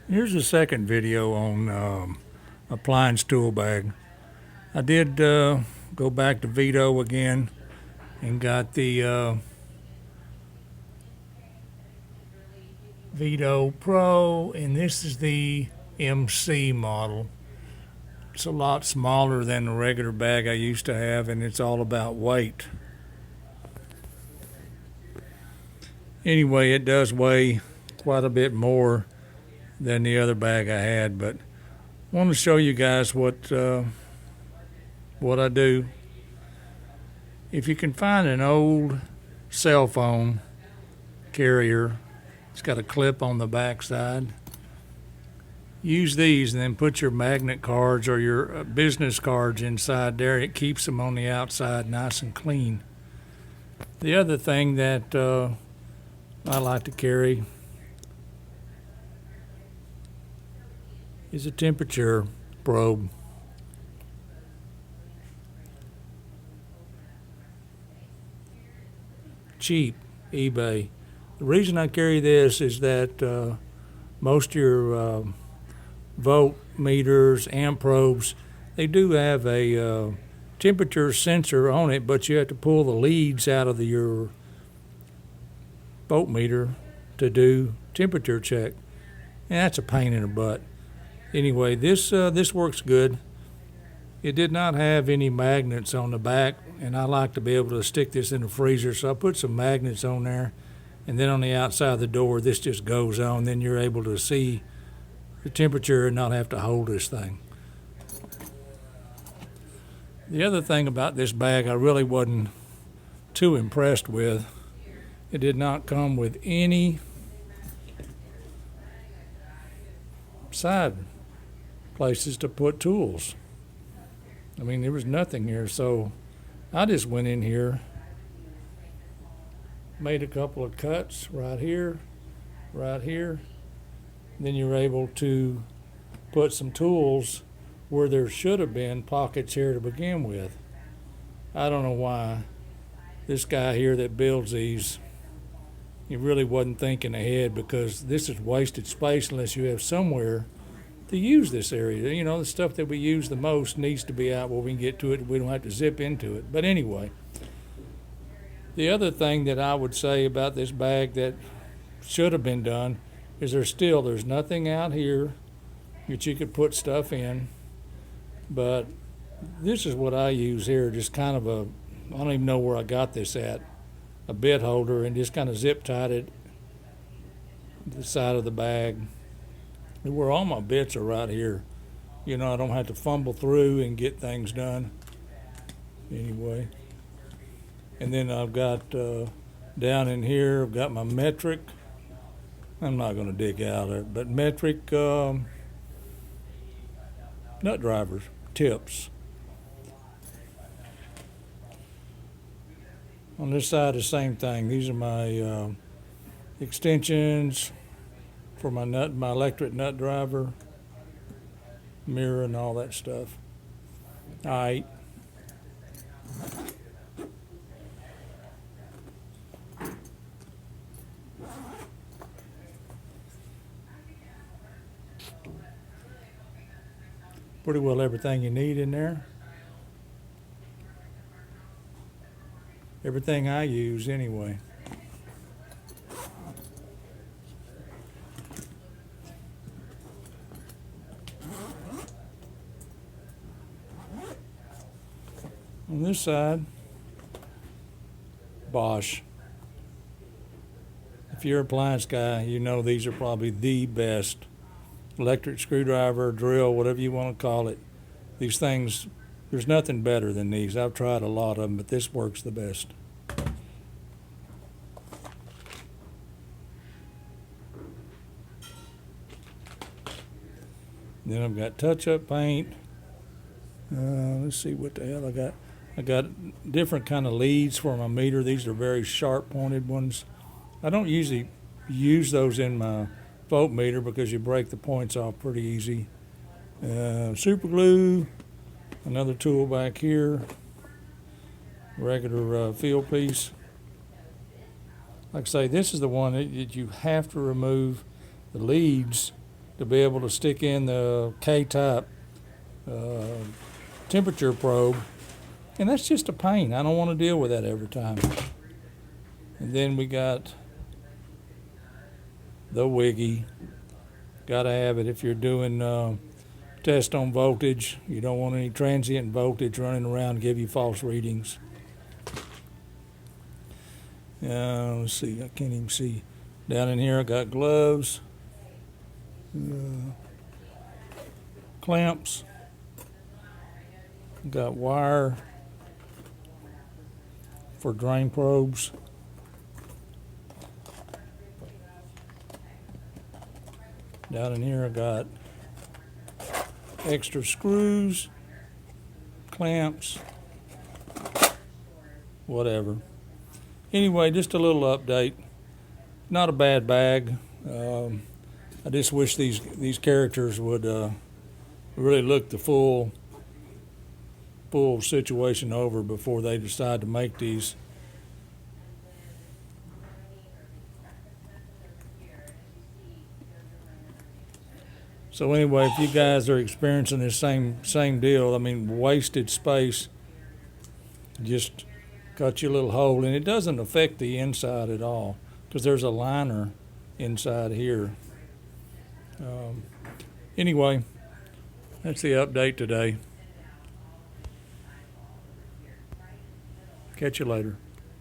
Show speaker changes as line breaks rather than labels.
Here's the second video on appliance tool bag. I did go back to Veto again and got the Veto Pro, and this is the MC model. It's a lot smaller than the regular bag I used to have, and it's all about weight. Anyway, it does weigh quite a bit more than the other bag I had, but I want to show you guys what I do. If you can find an old cell phone carrier, it's got a clip on the back side. Use these and then put your magnet cards or your business cards inside there. It keeps them on the outside nice and clean. The other thing that I like to carry is a temperature probe. Cheap, eBay. The reason I carry this is that most of your volt meters, amp probes, they do have a temperature sensor on it, but you have to pull the leads out of your voltmeter to do temperature check, and that's a pain in the butt. Anyway, this works good. It did not have any magnets on the back, and I like to be able to stick this in the freezer, so I put some magnets on there, and then on the outside of the door this just goes on. Then you're able to see the temperature and not have to hold this thing. The other thing about this bag I really wasn't too impressed with, it did not come with any side places to put tools. I mean, there was nothing here, so I just went in here, made a couple of cuts right here, then you're able to put some tools where there should have been pockets here to begin with. I don't know why this guy here that builds these, he really wasn't thinking ahead, because this is wasted space unless you have somewhere to use this area. You know, the stuff that we use the most needs to be out where we can get to it. We don't have to zip into it. But anyway, the other thing that I would say about this bag that should have been done is there's nothing out here that you could put stuff in. But this is what I use here, just kind of I don't even know where I got this at, a bit holder, and just kind of zip tied it to the side of the bag where all my bits are right here. You know, I don't have to fumble through and get things done. Anyway, and then I've got down in here, I've got my metric. I'm not going to dig out it, but metric nut drivers, tips. On this side, the same thing. These are my extensions for my electric nut driver, mirror, and all that stuff. All right. Pretty well everything you need in there. Everything I use anyway. On this side, Bosch. If you're an appliance guy, you know these are probably the best. Electric screwdriver, drill, whatever you want to call it. These things, there's nothing better than these. I've tried a lot of them, but this works the best. Then I've got touch-up paint. Let's see what the hell I got. I got different kind of leads for my meter. These are very sharp pointed ones. I don't usually use those in my voltmeter because you break the points off pretty easy. Super glue, another tool back here, regular field piece. Like I say, this is the one that you have to remove the leads to be able to stick in the K-type temperature probe, and that's just a pain. I don't want to deal with that every time. And then we got the wiggy. Gotta have it if you're doing test on voltage. You don't want any transient voltage running around to give you false readings. Let's see, I can't even see. Down in here I got gloves, clamps, got wire for drain probes. Down in here I got extra screws, clamps, whatever. Anyway, just a little update. Not a bad bag. I just wish these characters would really look the full situation over before they decide to make these. So anyway, if you guys are experiencing this same deal, I mean, wasted space, just cut your little hole, and it doesn't affect the inside at all because there's a liner inside here. Anyway, that's the update today. Catch you later.